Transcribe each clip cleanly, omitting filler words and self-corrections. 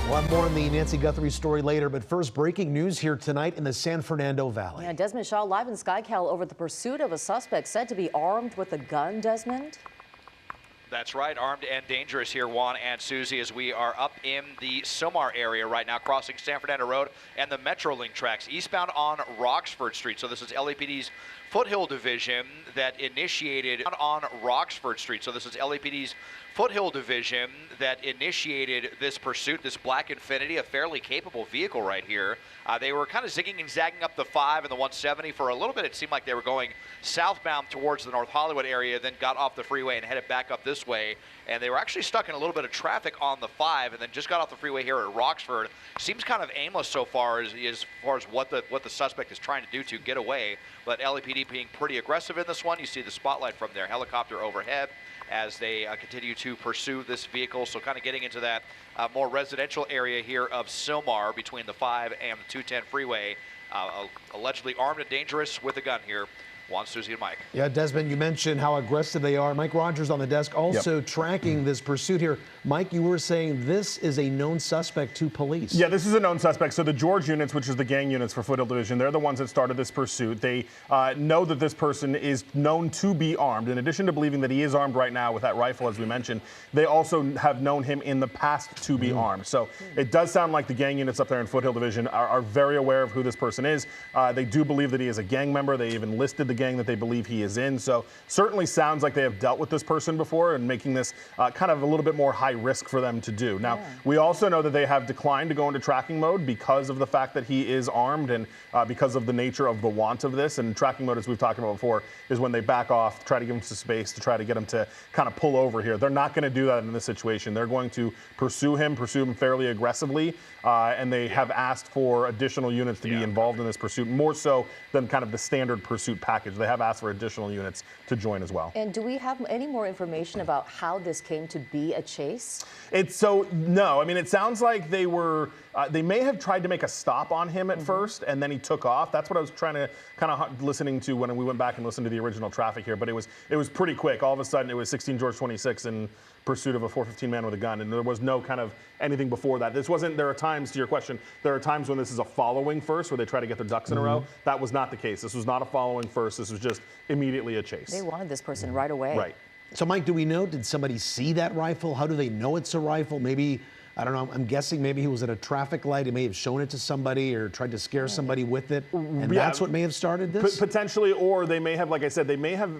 We'll have more on the Nancy Guthrie story later, but first, breaking news here tonight in the San Fernando Valley. Yeah, Desmond Shaw live in SkyCal over the pursuit of a suspect said to be armed with a gun, Desmond. That's right, armed and dangerous here, Juan and Susie, as we are up in the Silmar area right now, crossing San Fernando Road and the Metrolink tracks, eastbound on Roxford Street. So this is LAPD's Foothill Division that initiated on Roxford Street. So this is LAPD's Foothill Division that initiated this pursuit, this black Infiniti, a fairly capable vehicle right here. They were kind of zigging and zagging up the 5 and the 170 for a little bit. It seemed like they were going southbound towards the North Hollywood area, then got off the freeway and headed back up this way. And they were actually stuck in a little bit of traffic on the 5 and then just got off the freeway here at Roxford. Seems kind of aimless so far as what the suspect is trying to do to get away. But LAPD being pretty aggressive in this one. You see the spotlight from their helicopter overhead as they continue to pursue this vehicle. So kind of getting into that more residential area here of Silmar between the 5 and the 210 freeway. Allegedly armed and dangerous with a gun here. Juan, Susie, and Mike. Yeah, Desmond, you mentioned how aggressive they are. Mike Rogers on the desk also tracking this pursuit here. Mike, you were saying this is a known suspect to police. Yeah, this is a known suspect. So the George units, which is the gang units for Foothill Division, they're the ones that started this pursuit. They know that this person is known to be armed. In addition to believing that he is armed right now with that rifle, as we mentioned, they also have known him in the past to be armed. So it does sound like the gang units up there in Foothill Division are very aware of who this person is. They do believe that he is a gang member. They even listed the gang that they believe he is in. So certainly sounds like they have dealt with this person before and making this kind of a little bit more high risk for them to do. Now, we also know that they have declined to go into tracking mode because of the fact that he is armed and because of the nature of the want of this. And tracking mode, as we've talked about before, is when they back off, try to give him some space to try to get him to kind of pull over here. They're not going to do that in this situation. They're going to pursue him fairly aggressively. And they have asked for additional units to be involved in this pursuit, more so than kind of the standard pursuit package. They have asked for additional units to join as well. And do we have any more information about how this came to be a chase? No, I mean, it sounds like they were, they may have tried to make a stop on him at first, and then he took off. That's what I was trying to kind of listening to when we went back and listened to the original traffic here, but it was pretty quick. All of a sudden, it was 16 George 26 in pursuit of a 415 man with a gun, and there was no kind of anything before that. This wasn't, there are times, to your question, there are times when this is a following first, where they try to get their ducks in a row. That was not the case. This was not a following first. This was just immediately a chase. They wanted this person right away. Right. So, Mike, do we know, did somebody see that rifle? How do they know it's a rifle? Maybe, I don't know, I'm guessing maybe he was at a traffic light. He may have shown it to somebody or tried to scare somebody with it. And that's what may have started this? Potentially, or they may have, like I said, they may have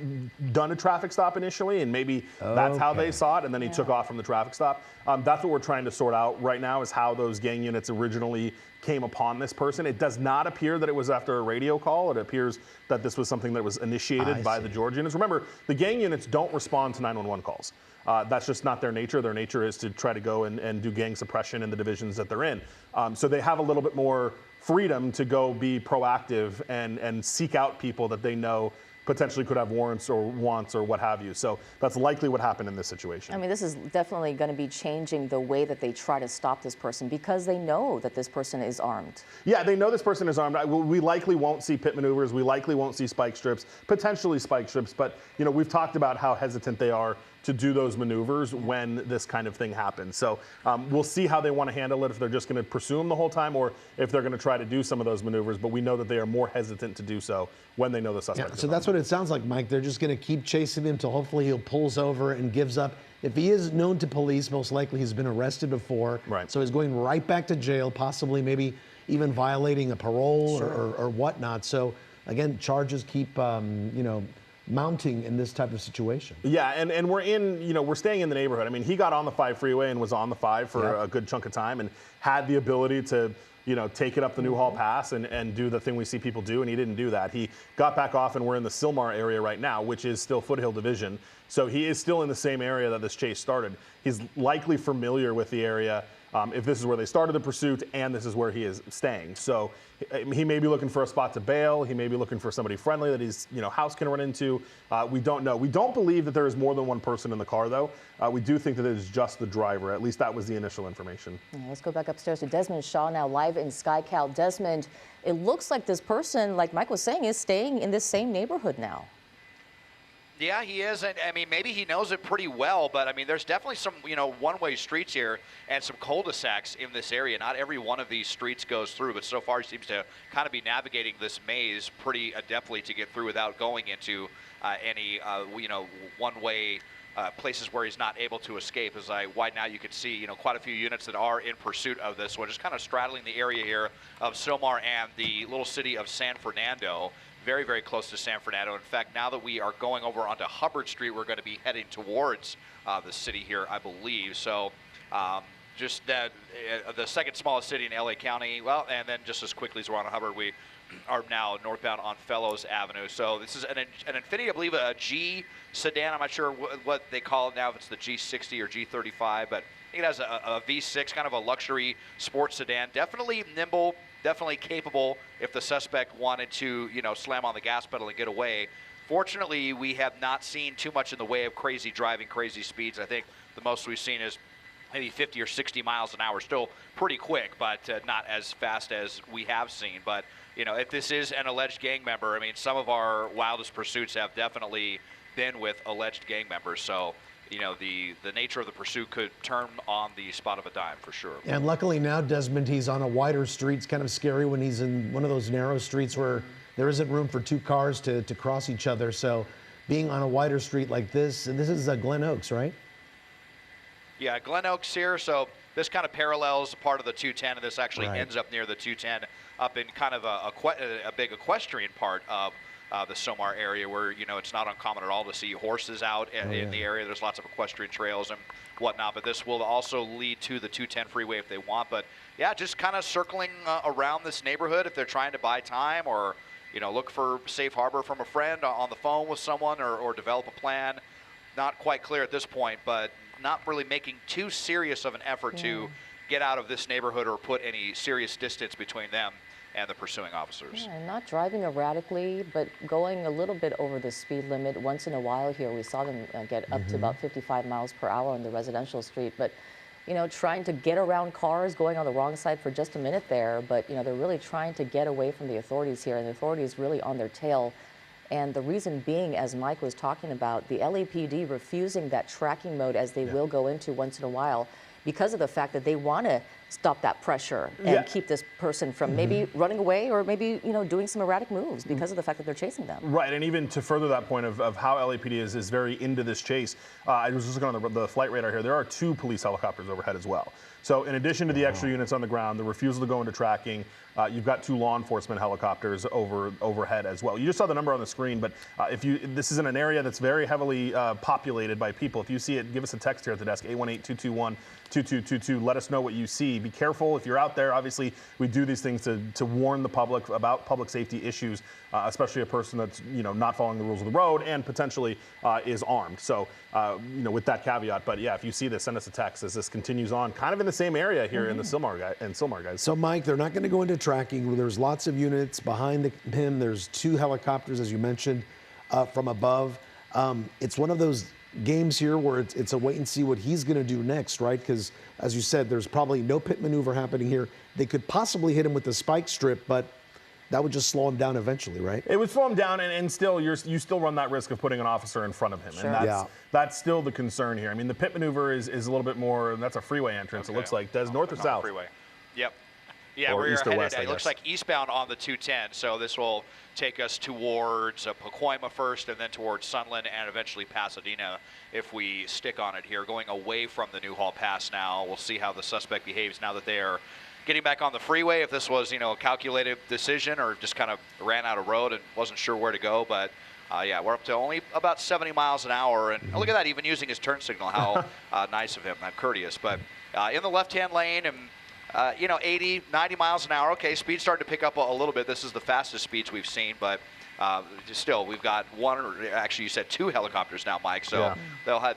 done a traffic stop initially, and maybe that's how they saw it, and then he took off from the traffic stop. That's what we're trying to sort out right now, is how those gang units originally came upon this person. It does not appear that it was after a radio call. It appears that this was something that was initiated by the George units. Remember, the gang units don't respond to 911 calls. That's just not their nature. Their nature is to try to go and do gang suppression in the divisions that they're in. So they have a little bit more freedom to go be proactive and seek out people that they know potentially could have warrants or wants or what have you. So that's likely what happened in this situation. I mean, this is definitely going to be changing the way that they try to stop this person because they know that this person is armed. Yeah, they know this person is armed. We likely won't see pit maneuvers. We likely won't see spike strips, potentially spike strips. But, you know, we've talked about how hesitant they are to do those maneuvers when this kind of thing happens. So we'll see how they want to handle it, if they're just going to pursue him the whole time or if they're going to try to do some of those maneuvers. But we know that they are more hesitant to do so when they know the suspect. Yeah, so that's what it sounds like, Mike. They're just going to keep chasing him until hopefully he pulls over and gives up. If he is known to police, most likely he's been arrested before. Right. So he's going right back to jail, possibly maybe even violating a parole or whatnot. So again, charges keep, you know, mounting in this type of situation. Yeah, and we're in, you know, we're staying in the neighborhood. I mean, he got on the 5 freeway and was on the 5 for a good chunk of time and had the ability to, you know, take it up the Newhall Pass and do the thing we see people do, and he didn't do that. He got back off, and we're in the Silmar area right now, which is still Foothill Division. So he is still in the same area that this chase started. He's likely familiar with the area if this is where they started the pursuit and this is where he is staying. So he may be looking for a spot to bail. He may be looking for somebody friendly that his house can run into. We don't know. We don't believe that there is more than one person in the car, though. We do think that it is just the driver. At least that was the initial information. Yeah, let's go back upstairs to Desmond Shaw now, live in SkyCal. Desmond, it looks like this person, like Mike was saying, is staying in this same neighborhood now. Yeah, he is, and I mean, maybe he knows it pretty well, but I mean, there's definitely some, one-way streets here and some cul-de-sacs in this area. Not every one of these streets goes through, but so far he seems to kind of be navigating this maze pretty adeptly to get through without going into any, one-way places where he's not able to escape. As I widen out, you can see, quite a few units that are in pursuit of this one, just kind of straddling the area here of Silmar and the little city of San Fernando. Very, very close to San Fernando. In fact, now that we are going over onto Hubbard Street, we're going to be heading towards the city here, I believe. So just that the second smallest city in LA County. Well, and then just as quickly as we're on Hubbard, we are now northbound on Fellows Avenue. So this is an Infiniti, I believe, a G sedan. I'm not sure what they call it now, if it's the G60 or G35, but I think it has a V6, kind of a luxury sports sedan. Definitely nimble, definitely capable if the suspect wanted to, slam on the gas pedal and get away. Fortunately, we have not seen too much in the way of crazy driving, crazy speeds. I think the most we've seen is maybe 50 or 60 miles an hour. Still pretty quick, but not as fast as we have seen. But, if this is an alleged gang member, I mean, some of our wildest pursuits have definitely been with alleged gang members. So, the nature of the pursuit could turn on the spot of a dime for sure. And luckily now, Desmond, he's on a wider street. It's kind of scary when he's in one of those narrow streets where there isn't room for two cars to cross each other. So being on a wider street like this, and this is Glen Oaks, right? Yeah, Glen Oaks here. So this kind of parallels part of the 210, and this actually ends up near the 210, up in kind of a big equestrian part of the Silmar area, where it's not uncommon at all to see horses out in the area. There's lots of equestrian trails and whatnot, but this will also lead to the 210 freeway if they want. But yeah, just kind of circling around this neighborhood if they're trying to buy time, or look for safe harbor from a friend on the phone with someone, or develop a plan. Not quite clear at this point, but not really making too serious of an effort to get out of this neighborhood or put any serious distance between them and the pursuing officers. Yeah, not driving erratically, but going a little bit over the speed limit. Once in a while here, we saw them get up to about 55 miles per hour on the residential street. But, trying to get around cars, going on the wrong side for just a minute there. But, they're really trying to get away from the authorities here, and the authorities really on their tail. And the reason being, as Mike was talking about, the LAPD refusing that tracking mode, as they will go into once in a while, because of the fact that they want to stop that pressure and keep this person from maybe running away, or maybe doing some erratic moves because of the fact that they're chasing them. Right, and even to further that point of how LAPD is very into this chase, I was just looking on the flight radar here. There are 2 police helicopters overhead as well. So in addition to the extra units on the ground, the refusal to go into tracking, you've got 2 law enforcement helicopters overhead as well. You just saw the number on the screen, but this is in an area that's very heavily populated by people. If you see it, give us a text here at the desk, 818-221-2222. Let us know what you see. Be careful if you're out there. Obviously, we do these things to warn the public about public safety issues, especially a person that's not following the rules of the road and potentially is armed. So with that caveat, but yeah, if you see this, send us a text as this continues on, kind of in the same area here in the Silmar guys. So Mike, they're not going to go into tracking. There's lots of units behind him. There's 2 helicopters, as you mentioned, from above. It's one of those games here where it's a wait and see what he's going to do next, right? Because as you said, there's probably no pit maneuver happening here. They could possibly hit him with the spike strip, but that would just slow him down eventually, right? It would slow him down, and still you still run that risk of putting an officer in front of him, and that's still the concern here. I mean, the pit maneuver is a little bit more. That's a freeway entrance. Okay. It looks like. Does north or south? Freeway. Yep. Yeah, or we're east or headed. West, It looks like eastbound on the 210. So this will take us towards Pacoima first, and then towards Sunland, and eventually Pasadena if we stick on it here. Going away from the Newhall Pass now. We'll see how the suspect behaves now that they are getting back on the freeway. If this was, a calculated decision, or just kind of ran out of road and wasn't sure where to go, but. Yeah, we're up to only about 70 miles an hour, and look at that, even using his turn signal. How nice of him, courteous. But in the left-hand lane, and 80, 90 miles an hour. Okay, speed's starting to pick up a little bit. This is the fastest speeds we've seen, but still, we've got one, or actually you said 2 helicopters now, Mike. So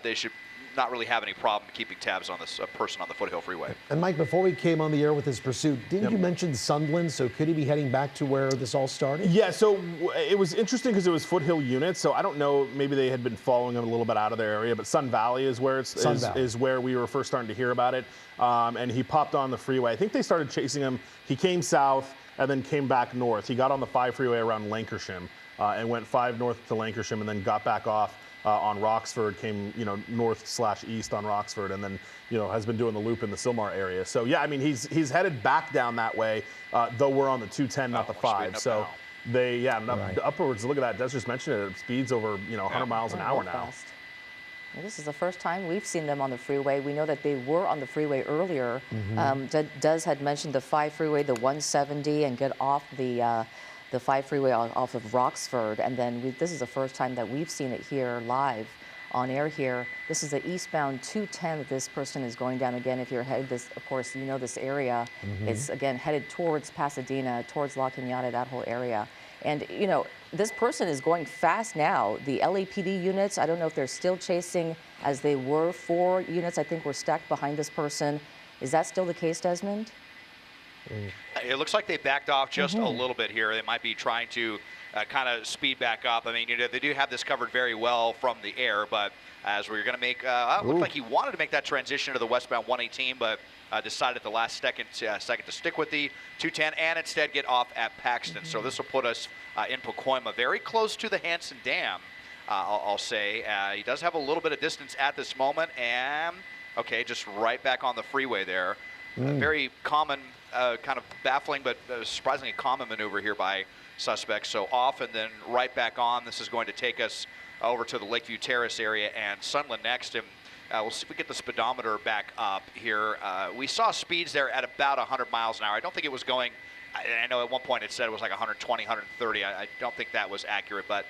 they should not really have any problem keeping tabs on this person on the Foothill Freeway. And Mike, before we came on the air with his pursuit, didn't you mention Sunderland? So could he be heading back to where this all started? Yeah, so it was interesting because it was Foothill units. So I don't know, maybe they had been following him a little bit out of their area, but Sun Valley is where is where we were first starting to hear about it. And he popped on the freeway. I think they started chasing him. He came south and then came back north. He got on the 5 freeway around Lancashire and went 5 north to Lancashire and then got back off on Roxford, came north/east on Roxford, and then has been doing the loop in the Sylmar area. So yeah, I mean he's headed back down that way, though we're on the 210, not the 5. So they upwards. Look at that. Des just mentioned it. Speeds over 100 miles an hour now. Fast. Well, this is the first time we've seen them on the freeway. We know that they were on the freeway earlier. Des had mentioned the 5 freeway, the 170, and get off the 5 freeway off of Roxford. And then this is the first time that we've seen it here live on air here. This is the eastbound 210 that this person is going down. Again, if you're headed this, of course, this area. It's, again, headed towards Pasadena, towards La Cañada, that whole area. And, this person is going fast now. The LAPD units, I don't know if they're still chasing as they were. 4 units, I think, were stacked behind this person. Is that still the case, Desmond? It looks like they backed off just a little bit here. They might be trying to kind of speed back up. I mean, they do have this covered very well from the air, but as we're going to make, it looked like he wanted to make that transition to the westbound 118, but decided at the last second to stick with the 210 and instead get off at Paxton. So this will put us in Pacoima, very close to the Hanson Dam, I'll say. He does have a little bit of distance at this moment, and okay, just right back on the freeway there. Very common, kind of baffling, but surprisingly common maneuver here by suspects. So off and then right back on. This is going to take us over to the Lakeview Terrace area and Sunland next. And we'll see if we get the speedometer back up here. We saw speeds there at about 100 miles an hour. I don't think it was going, I know at one point it said it was like 120, 130. I don't think that was accurate, but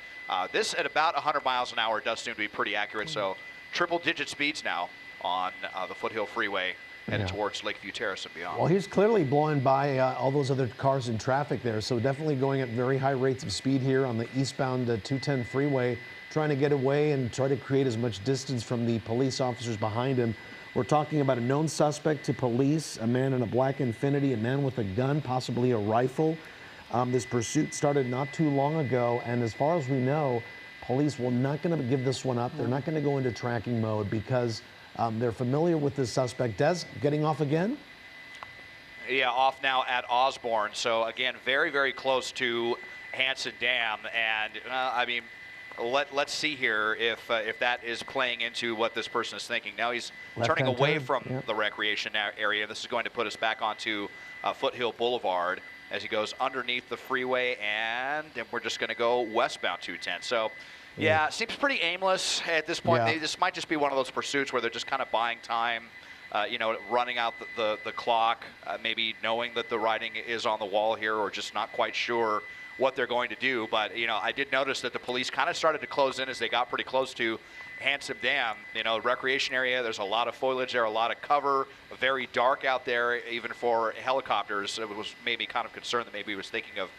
this at about 100 miles an hour does seem to be pretty accurate. So triple-digit speeds now on the Foothill Freeway headed towards Lakeview Terrace and beyond. Well, he's clearly blowing by all those other cars in traffic there, so definitely going at very high rates of speed here on the eastbound 210 freeway, trying to get away and try to create as much distance from the police officers behind him. We're talking about a known suspect to police, a man in a black Infiniti, a man with a gun, possibly a rifle. This pursuit started not too long ago, and as far as we know, police will not going to give this one up. They're not going to go into tracking mode because they're familiar with this suspect. Des, getting off again? Yeah, off now at Osborne. So again, very, very close to Hanson Dam, and I mean, let's see here if that is playing into what this person is thinking. Now he's turning away from the recreation area. This is going to put us back onto Foothill Boulevard as he goes underneath the freeway, and then we're just going to go westbound 210. So yeah, it seems pretty aimless at this point. This might just be one of those pursuits where they're just kind of buying time, running out the clock, maybe knowing that the writing is on the wall here, or just not quite sure what they're going to do. But I did notice that the police kind of started to close in as they got pretty close to Hanson Dam. Recreation area, there's a lot of foliage there, a lot of cover, very dark out there, even for helicopters. It was made me kind of concerned that maybe he was thinking of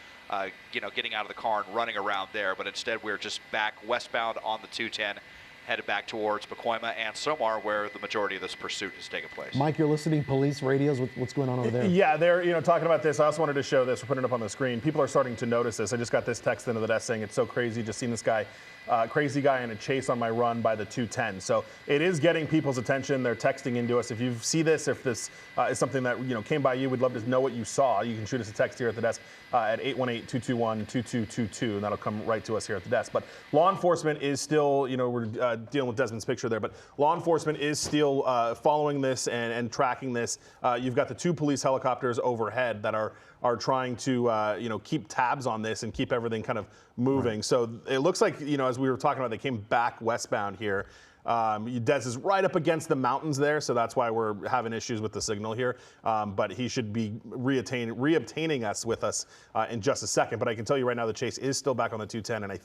getting out of the car and running around there, but instead we're just back westbound on the 210, headed back towards Pacoima and Sylmar, where the majority of this pursuit has taken place. Mike, you're listening police radios. What's going on over there? Yeah, they're talking about this. I also wanted to show this. We're putting it up on the screen. People are starting to notice this. I just got this text into the desk saying it's so crazy. Just seen this guy, crazy guy in a chase on my run by the 210. So it is getting people's attention. They're texting into us. If you see this, if this is something that came by you, we'd love to know what you saw. You can shoot us a text here at the desk at 818-221-2222, and that'll come right to us here at the desk. But law enforcement is still, we're dealing with Desmond's picture there, but law enforcement is still following this and tracking this. You've got the 2 police helicopters overhead that are trying to keep tabs on this and keep everything kind of moving. Right. So it looks like as we were talking about, they came back westbound here. Des is right up against the mountains there, so that's why we're having issues with the signal here. But he should be reobtaining us with us in just a second. But I can tell you right now, the chase is still back on the 210, and I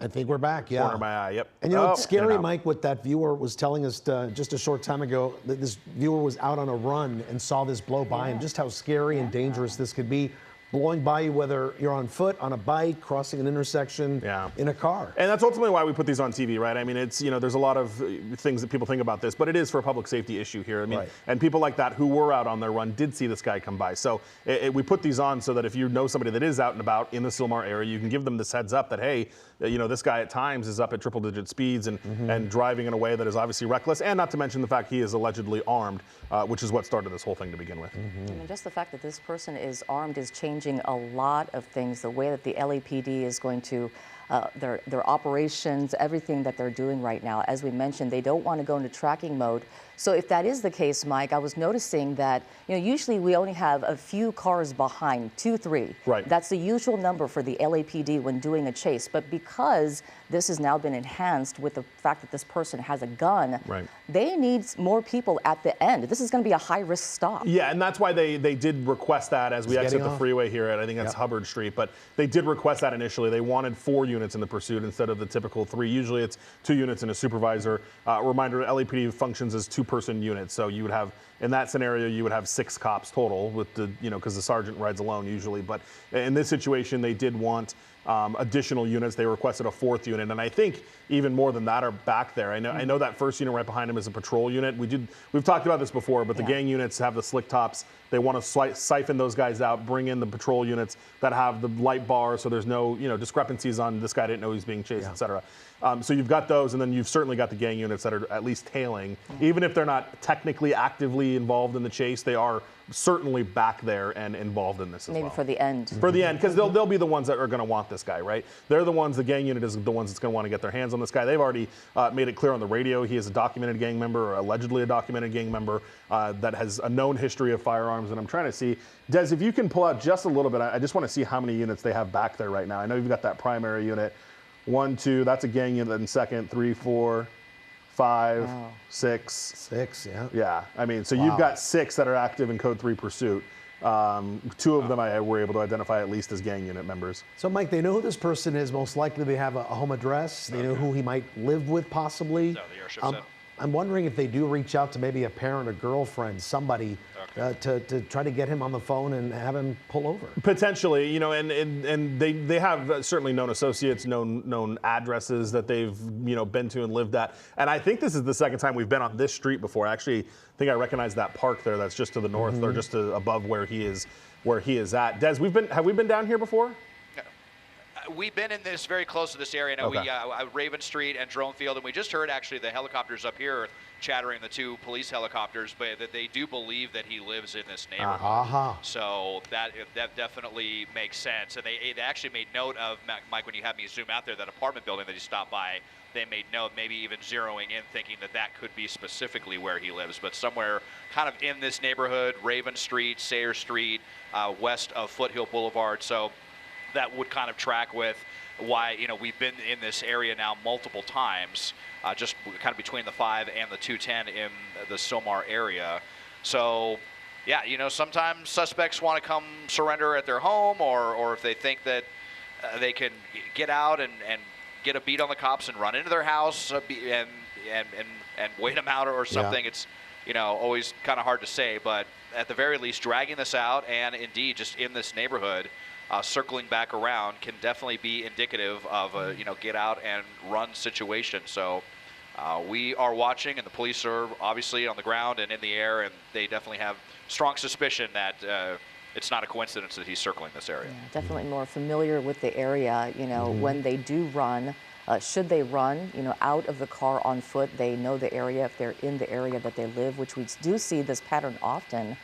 think we're back, yeah. Corner of my eye, yep. And it's scary, Mike, what that viewer was telling us just a short time ago, that this viewer was out on a run and saw this blow by him, just how scary and dangerous this could be. Blowing by you, whether you're on foot, on a bike, crossing an intersection, in a car. And that's ultimately why we put these on TV, right? I mean, it's, there's a lot of things that people think about this, but it is for a public safety issue here. I mean, and people like that who were out on their run did see this guy come by. So we put these on so that if you know somebody that is out and about in the Sylmar area, you can give them this heads up that, hey, this guy at times is up at triple-digit speeds and driving in a way that is obviously reckless, and not to mention the fact he is allegedly armed, which is what started this whole thing to begin with. I mean, just the fact that this person is armed is changing a lot of things. The way that the LAPD is going to their operations, everything that they're doing right now. As we mentioned, they don't want to go into tracking mode. So if that is the case, Mike, I was noticing that, usually we only have a few cars behind, 2, 3. Right. That's the usual number for the LAPD when doing a chase. But because this has now been enhanced with the fact that this person has a gun, right, they need more people at the end. This is going to be a high-risk stop. Yeah, and that's why they did request that as we exit the freeway here at, I think that's Hubbard Street. But they did request that initially. They wanted 4 units in the pursuit instead of the typical 3. Usually it's 2 units and a supervisor. Reminder, LAPD functions as 2-person units. So you would have, in that scenario, you would have 6 cops total with the, because the sergeant rides alone usually. But in this situation, they did want additional units. They requested a 4th unit, and I think even more than that are back there. I know that first unit right behind him is a patrol unit. We've talked about this before, but the gang units have the slick tops. They want to siphon those guys out, bring in the patrol units that have the light bar, so there's no discrepancies on this guy didn't know he's being chased, etc. So you've got those, and then you've certainly got the gang units that are at least tailing. Even if they're not technically actively involved in the chase, they are certainly back there and involved in this as well. Maybe for the end. For the end, because they'll be the ones that are going to want this guy, right? They're the ones, the gang unit is the ones that's going to want to get their hands on this guy. They've already made it clear on the radio he is a documented gang member, or allegedly a documented gang member that has a known history of firearms. And I'm trying to see, Des, if you can pull out just a little bit, I just want to see how many units they have back there right now. I know you've got that primary unit. 1, 2, that's a gang unit in second, 3, 4, 5, 6. 6, yeah. Yeah, I mean, so you've got 6 that are active in Code 3 pursuit. 2 of them I were able to identify at least as gang unit members. So, Mike, they know who this person is. Most likely they have a home address. They know who he might live with, possibly. No, the airship said. I'm wondering if they do reach out to maybe a parent, a girlfriend, somebody to try to get him on the phone and have him pull over. Potentially, and they have certainly known associates, known addresses that they've been to and lived at. And I think this is the second time we've been on this street before. Actually, I think I recognize that park there that's just to the north or just above where he is at. Des, have we been down here before? We've been in this very close to this area. Now we Raven Street and Drone Field, and we just heard actually the helicopters up here chattering, the 2 police helicopters, but that they do believe that he lives in this neighborhood. So that definitely makes sense. And they actually made note of, Mike, when you had me zoom out there, that apartment building that he stopped by, they made note, maybe even zeroing in, thinking that could be specifically where he lives, but somewhere kind of in this neighborhood, Raven Street, Sayre Street, west of Foothill Boulevard. So that would kind of track with why we've been in this area now multiple times, just kind of between the 5 and the 210 in the Somar area. So yeah, sometimes suspects want to come surrender at their home, or if they think that they can get out and get a beat on the cops and run into their house and wait them out or something. It's always kind of hard to say, but at the very least, dragging this out and indeed just in this neighborhood, circling back around can definitely be indicative of a get out and run situation. So we are watching, and the police are obviously on the ground and in the air, and they definitely have strong suspicion that it's not a coincidence that he's circling this area. Yeah, definitely more familiar with the area. When they do run, should they run out of the car on foot, they know the area if they're in the area that they live, which we do see this pattern often.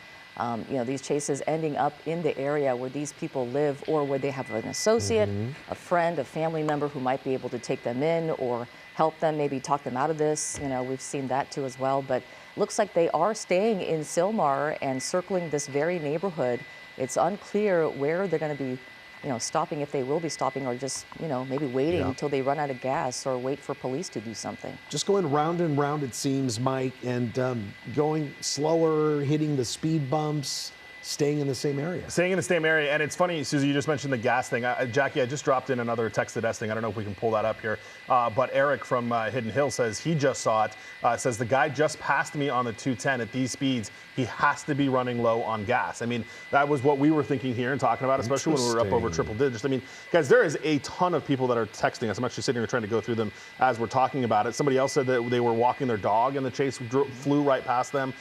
These chases ending up in the area where these people live, or where they have an associate, a friend, a family member who might be able to take them in or help them, maybe talk them out of this. We've seen that too as well. But looks like they are staying in Sylmar and circling this very neighborhood. It's unclear where they're going to be stopping, if they will be stopping, or just, maybe waiting until they run out of gas or wait for police to do something. Just going round and round, it seems, Mike, and going slower, hitting the speed bumps, staying in the same area. Staying in the same area. And it's funny, Susie, you just mentioned the gas thing. Jackie, I just dropped in another text to Des thing. I don't know if we can pull that up here. But Eric from Hidden Hill says he just saw it. Says the guy just passed me on the 210 at these speeds. He has to be running low on gas. I mean, that was what we were thinking here and talking about, especially when we were up over triple digits. I mean, guys, there is a ton of people that are texting us. I'm actually sitting here trying to go through them as we're talking about it. Somebody else said that they were walking their dog and the chase flew right past them.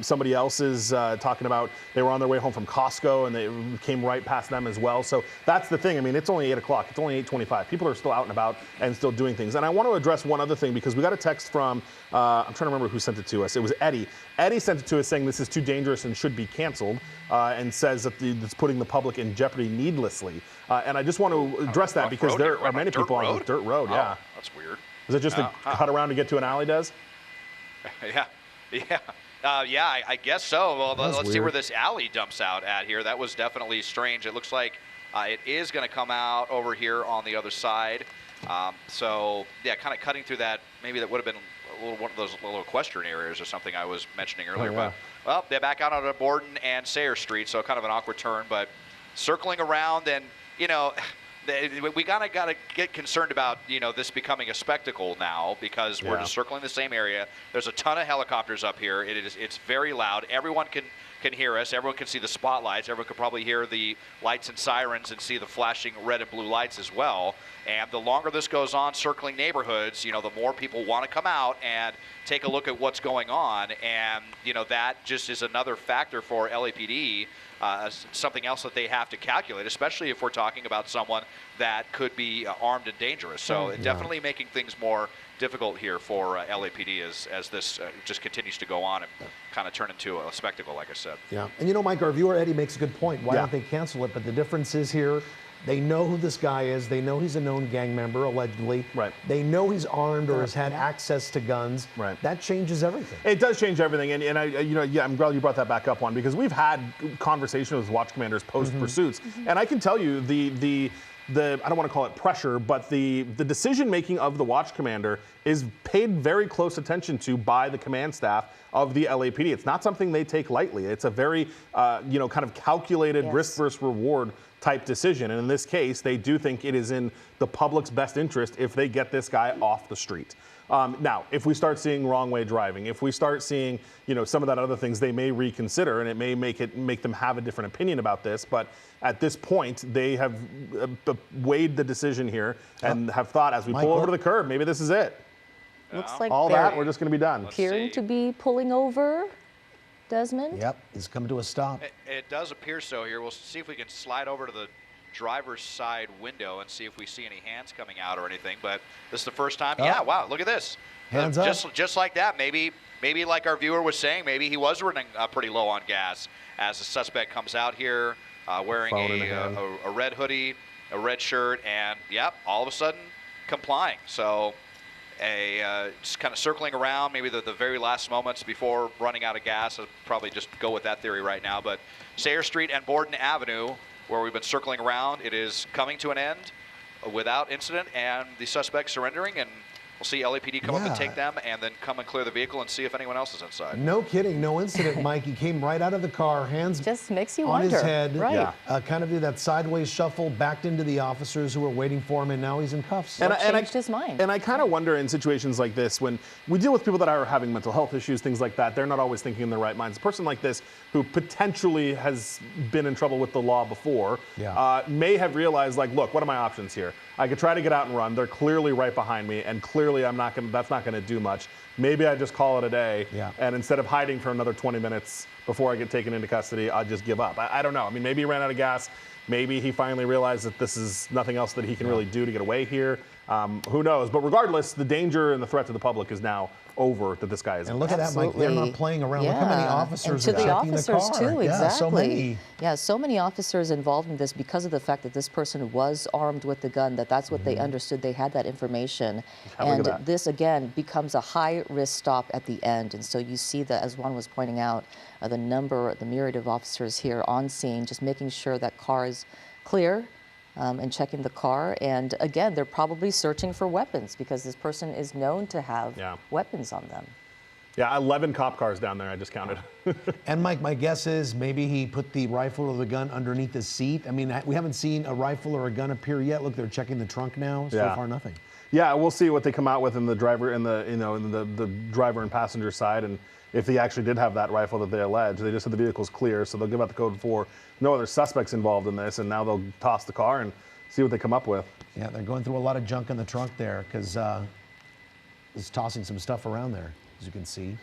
Somebody else is talking about they were on their their way home from Costco, and they came right past them as well. So that's the thing. I mean, it's only 8 o'clock. It's only 8:25. People are still out and about and still doing things. And I want to address one other thing, because we got a text from, I'm trying to remember who sent it to us. It was Eddie. Eddie sent it to us saying this is too dangerous and should be canceled, and says that it's putting the public in jeopardy needlessly. And I just want to address that, because there are many people on this dirt road. Yeah. Oh, that's weird. Is it just a cut around to get to an alley, Des? Yeah. I guess so. Well, let's see weird. where this alley dumps out at here. That was definitely strange. It looks like it is going to come out over here on the other side. So, yeah, kind of cutting through that. Maybe that would have been one of those little equestrian areas or something I was mentioning earlier. Yeah. But, well, they're back out on Borden and Sayre Street, so kind of an awkward turn. But circling around, and, you know, we got to get concerned about, you know, this becoming a spectacle now, because we're just circling the same area. There's a ton of helicopters up here. It's very loud. Everyone can hear us. Everyone can see the spotlights. Everyone can probably hear the lights and sirens and see the flashing red and blue lights as well. And the longer this goes on, circling neighborhoods, you know, the more people want to come out and take a look at what's going on. And, you know, that just is another factor for LAPD, something else that they have to calculate, especially if we're talking about someone that could be armed and dangerous. So definitely making things more difficult here for LAPD as this just continues to go on and kind of turn into a spectacle, like I said. Yeah, and you know, Mike, our viewer Eddie makes a good point. Why don't they cancel it? But the difference is here, they know who this guy is. They know he's a known gang member, allegedly. Right. They know he's armed or has had access to guns. Right. That changes everything. It does change everything, and I'm glad you brought that back up, Juan, because we've had conversations with watch commanders post pursuits, and I can tell you the I don't want to call it pressure, but the decision making of the watch commander is paid very close attention to by the command staff of the LAPD. It's not something they take lightly. It's a very kind of calculated risk versus reward type decision. And in this case, they do think it is in the public's best interest if they get this guy off the street. Now, if we start seeing wrong way driving, if we start seeing, some of that other things, they may reconsider, and it may make them have a different opinion about this. But at this point, they have weighed the decision here and have thought, as we pull over to the curb, maybe this is it. Looks like All that, we're just going to be done. appearing to be pulling over, Desmond. Yep, he's come to a stop. It does appear so here. We'll see if we can slide over to the driver's side window and see if we see any hands coming out or anything. But this is the first time. Yeah, wow, look at this. Hands up. Just like that. Maybe like our viewer was saying, maybe he was running pretty low on gas as the suspect comes out here wearing a red hoodie, a red shirt, and all of a sudden complying. So just kind of circling around, maybe the very last moments before running out of gas. I'll probably just go with that theory right now. But Sayre Street and Borden Avenue, where we've been circling around, it is coming to an end without incident, and the suspect surrendering, and we'll see LAPD come up and take them, and then come and clear the vehicle and see if anyone else is inside. No kidding, no incident, Mike. He came right out of the car, hands Just makes you on wonder. his head, Right. kind of do that sideways shuffle, backed into the officers who were waiting for him, and now he's in cuffs. And changed his mind. And I kind of wonder in situations like this, when we deal with people that are having mental health issues, things like that, they're not always thinking in their right minds. A person like this, who potentially has been in trouble with the law before, may have realized, like, look, what are my options here? I could try to get out and run. They're clearly right behind me, and clearly that's not going to do much. Maybe I just call it a day, and instead of hiding for another 20 minutes before I get taken into custody, I'll just give up. I don't know. I mean, maybe he ran out of gas. Maybe he finally realized that this is nothing else that he can really do to get away here. Who knows? But regardless, the danger and the threat to the public is now over that this guy is. And look at that, Mike. They're not playing around. Look how many officers are checking the car. To the officers too, exactly. So many. Yeah, so many officers involved in this because of the fact that this person was armed with the gun. That's what they understood. They had that information, and this again becomes a high-risk stop at the end. And so you see that, as Juan was pointing out, the myriad of officers here on scene, just making sure that car is clear. And checking the car, and again, they're probably searching for weapons because this person is known to have weapons on them. Yeah, 11 cop cars down there, I just counted. And Mike, my guess is maybe he put the rifle or the gun underneath the seat. I mean, we haven't seen a rifle or a gun appear yet. Look, they're checking the trunk now. So far, nothing. Yeah, we'll see what they come out with in the driver in the driver and passenger side, and if he actually did have that rifle that they allege. They just said the vehicle's clear, so they'll give out the code for no other suspects involved in this, and now they'll toss the car and see what they come up with. Yeah, they're going through a lot of junk in the trunk there because he's tossing some stuff around there, as you can see.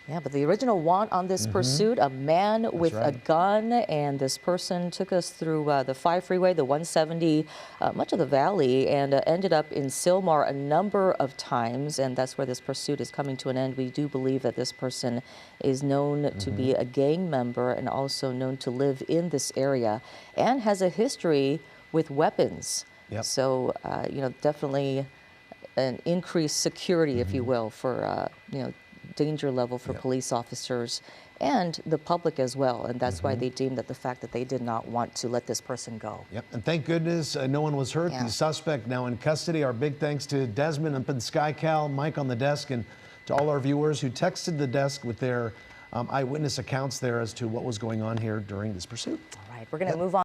Yeah, but the original want on this pursuit, a man with a gun, and this person took us through the 5 freeway, the 170, much of the valley, and ended up in Sylmar a number of times, and that's where this pursuit is coming to an end. We do believe that this person is known to be a gang member and also known to live in this area and has a history with weapons. Yep. So, you know, definitely an increased security, if you will, for, you know, danger level for police officers and the public as well. And that's why they deemed that the fact that they did not want to let this person go. Yep, and thank goodness no one was hurt. Yeah. The suspect now in custody. Our big thanks to Desmond up in SkyCal, Mike on the desk, and to all our viewers who texted the desk with their eyewitness accounts there as to what was going on here during this pursuit. All right, we're going to move on.